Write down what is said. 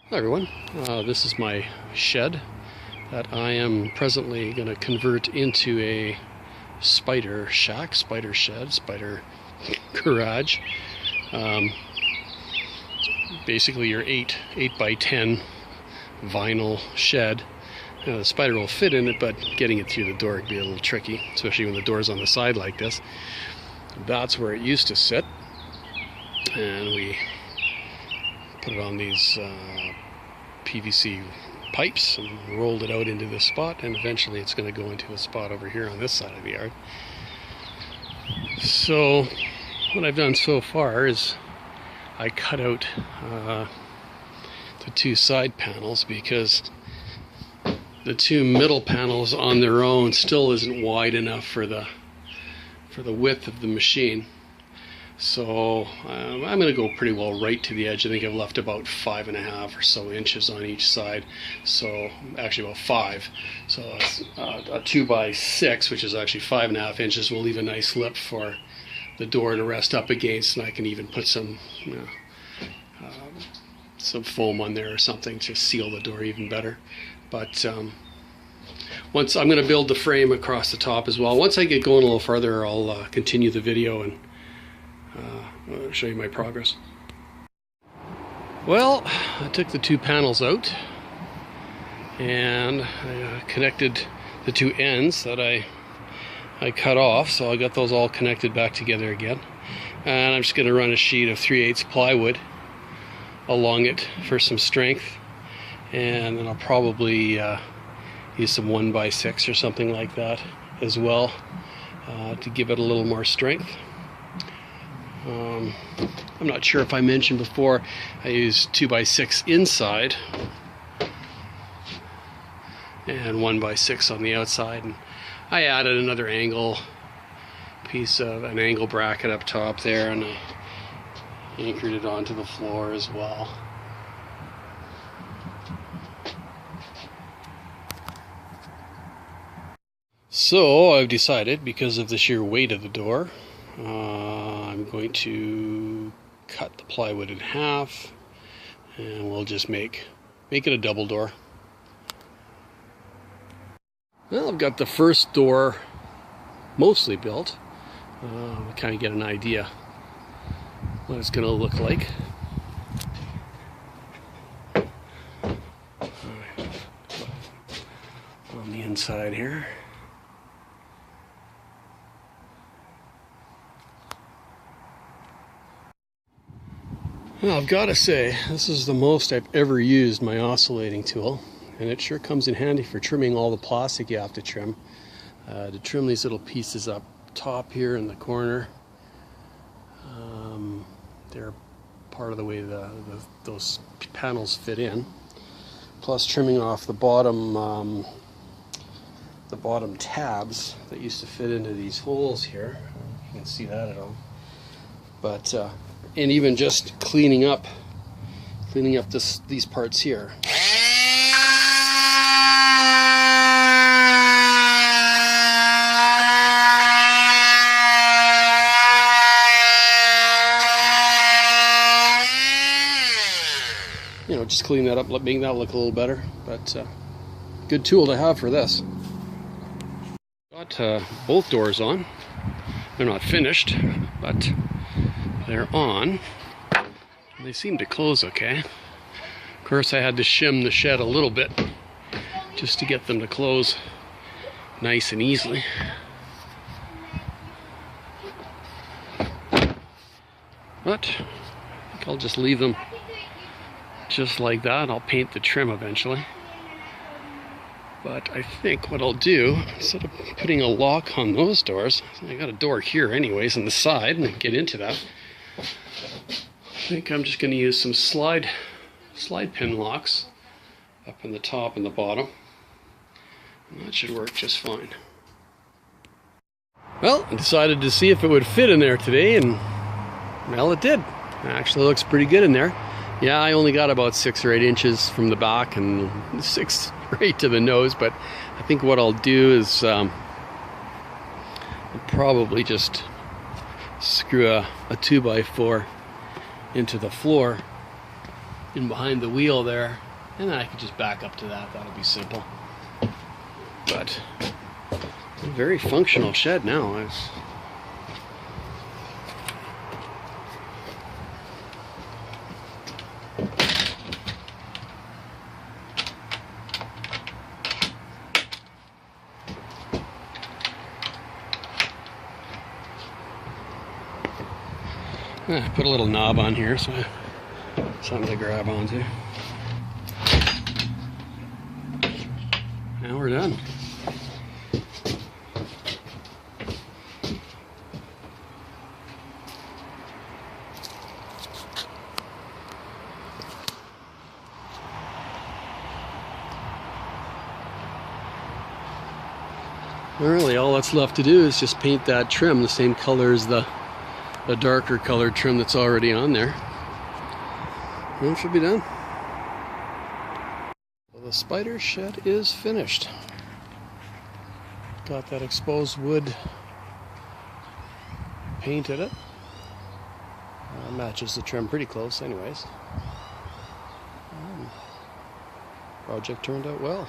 Hi everyone, this is my shed that I am presently going to convert into a spider shack, spider shed, spider garage. Basically your 8 by 10 vinyl shed. The spider will fit in it, but getting it through the door can be a little tricky, especially when the door's on the side like this. That's where it used to sit, and we put it on these PVC pipes and rolled it out into this spot, and eventually it's going to go into a spot over here on this side of the yard. So what I've done so far is I cut out the 2 side panels because the 2 middle panels on their own still isn't wide enough for the width of the machine. So I'm going to go pretty well right to the edge. I think I've left about 5.5 or so inches on each side. So actually about 5. So a 2 by 6, which is actually 5.5 inches, will leave a nice lip for the door to rest up against, and I can even put some foam on there or something to seal the door even better. But once I'm going to build the frame across the top as well. Once I get going a little farther, I'll continue the video and I'll show you my progress. Well, I took the 2 panels out and I connected the 2 ends that I cut off, so I got those all connected back together again. And I'm just going to run a sheet of 3/8 plywood along it for some strength, and then I'll probably use some 1 by 6 or something like that as well to give it a little more strength. I'm not sure if I mentioned before, I used 2 by 6 inside and 1 by 6 on the outside, and I added another angle piece of an angle bracket up top there, and I anchored it onto the floor as well. So I've decided, because of the sheer weight of the door, I'm going to cut the plywood in half, and we'll just make it a double door. Well, I've got the first door mostly built. We kind of get an idea what it's going to look like. On the inside here. Well, I've got to say, this is the most I've ever used my oscillating tool, and it sure comes in handy for trimming all the plastic you have to trim. To trim these little pieces up top here in the corner. They're part of the way those panels fit in. Plus trimming off the bottom tabs that used to fit into these holes here. You can see that at all. But and even just cleaning up these parts here. You know, just clean that up, making that look a little better. But good tool to have for this. Got both doors on. They're not finished, but they're on. They seem to close okay. Of course, I had to shim the shed a little bit just to get them to close nice and easily. But I think I'll just leave them just like that. I'll paint the trim eventually. But I think what I'll do, instead of putting a lock on those doors, I got a door here anyways on the side, and I can get into that. I think I'm just going to use some slide pin locks up in the top and the bottom. And that should work just fine. Well, I decided to see if it would fit in there today, and well, it did. It actually looks pretty good in there. Yeah, I only got about 6 or 8 inches from the back and 6 or 8 to the nose, but I think what I'll do is I'll probably just screw a 2x4 into the floor in behind the wheel there, and then I could just back up to that. That'll be simple. But a very functional shed now. Put a little knob on here, so something to grab onto. Now we're done. Really, all that's left to do is just paint that trim the same color as the darker colored trim that's already on there. And it should be done. So the Spyder shed is finished. Got that exposed wood painted it. Matches the trim pretty close anyways. Project turned out well.